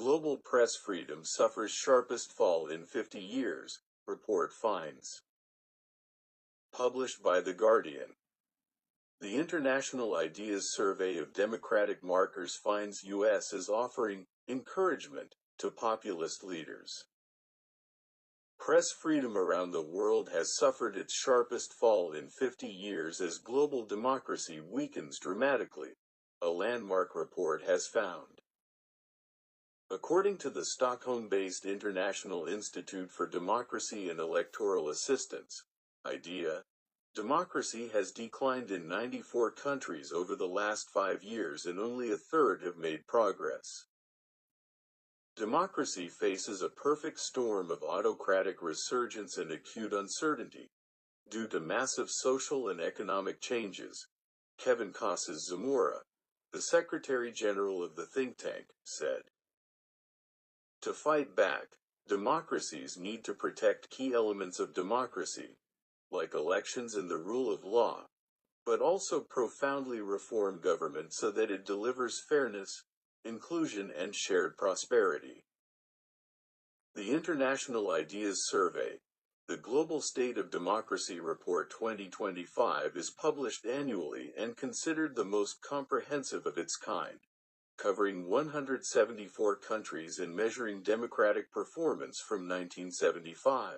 Global press freedom suffers sharpest fall in 50 years, report finds. Published by The Guardian. The International Ideas Survey of Democratic Markers finds U.S. is offering encouragement to populist leaders. Press freedom around the world has suffered its sharpest fall in 50 years as global democracy weakens dramatically, a landmark report has found. According to the Stockholm-based International Institute for Democracy and Electoral Assistance, IDEA, democracy has declined in 94 countries over the last 5 years and only a third have made progress. Democracy faces a perfect storm of autocratic resurgence and acute uncertainty, due to massive social and economic changes, Kevin Casas-Zamora, the Secretary General of the think tank, said. To fight back, democracies need to protect key elements of democracy, like elections and the rule of law, but also profoundly reform government so that it delivers fairness, inclusion and shared prosperity. The International Ideas Survey, the Global State of Democracy Report 2025, is published annually and considered the most comprehensive of its kind, covering 174 countries and measuring democratic performance from 1975.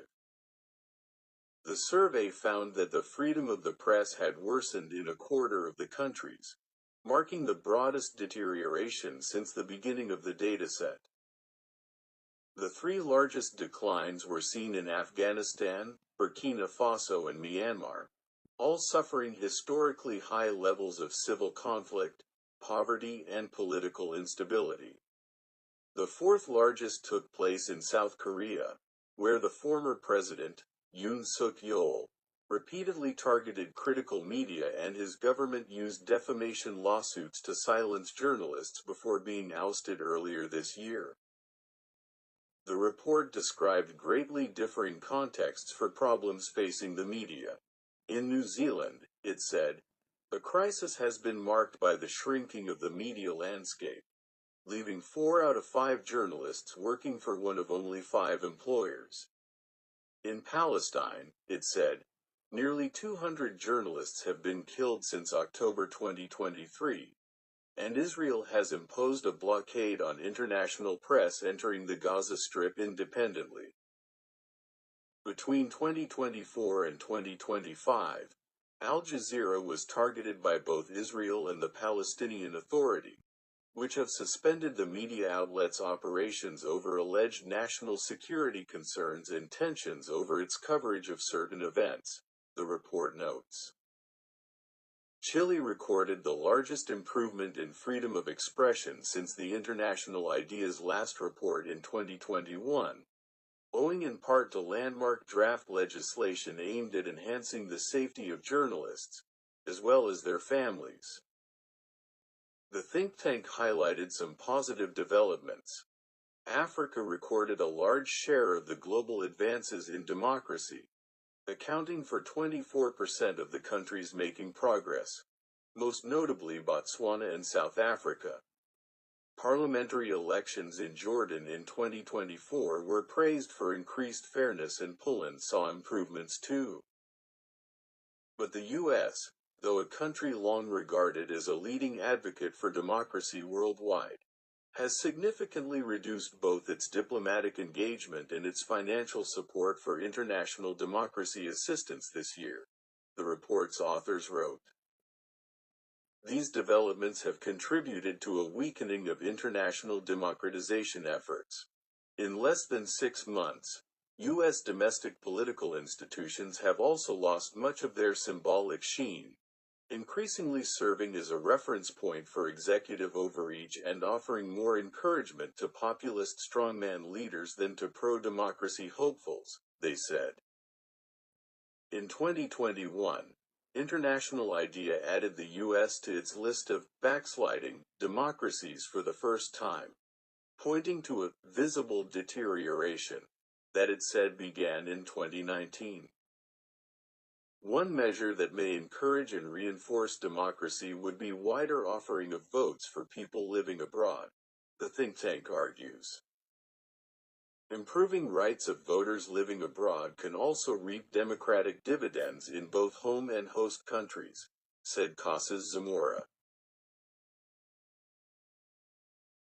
The survey found that the freedom of the press had worsened in a quarter of the countries, marking the broadest deterioration since the beginning of the dataset. The three largest declines were seen in Afghanistan, Burkina Faso and Myanmar, all suffering historically high levels of civil conflict, poverty and political instability. The fourth largest took place in South Korea, where the former president, Yoon Suk-yeol, repeatedly targeted critical media and his government used defamation lawsuits to silence journalists before being ousted earlier this year. The report described greatly differing contexts for problems facing the media. In New Zealand, it said, the crisis has been marked by the shrinking of the media landscape, leaving 4 out of 5 journalists working for one of only 5 employers. In Palestine, it said, nearly 200 journalists have been killed since October 2023, and Israel has imposed a blockade on international press entering the Gaza Strip independently. Between 2024 and 2025, Al Jazeera was targeted by both Israel and the Palestinian Authority, which have suspended the media outlet's operations over alleged national security concerns and tensions over its coverage of certain events, the report notes. Chile recorded the largest improvement in freedom of expression since the International Ideas last report in 2021, owing in part to landmark draft legislation aimed at enhancing the safety of journalists, as well as their families. The think tank highlighted some positive developments. Africa recorded a large share of the global advances in democracy, accounting for 24% of the countries making progress, most notably Botswana and South Africa. Parliamentary elections in Jordan in 2024 were praised for increased fairness and Poland saw improvements too. But the U.S., though a country long regarded as a leading advocate for democracy worldwide, has significantly reduced both its diplomatic engagement and its financial support for international democracy assistance this year, the report's authors wrote. These developments have contributed to a weakening of international democratization efforts. In less than 6 months, U.S. domestic political institutions have also lost much of their symbolic sheen, increasingly serving as a reference point for executive overreach and offering more encouragement to populist strongman leaders than to pro-democracy hopefuls, they said. In 2021, International Idea added the U.S. to its list of backsliding democracies for the first time, pointing to a visible deterioration that it said began in 2019. One measure that may encourage and reinforce democracy would be wider offering of votes for people living abroad, the think tank argues. Improving rights of voters living abroad can also reap democratic dividends in both home and host countries, said Casas Zamora.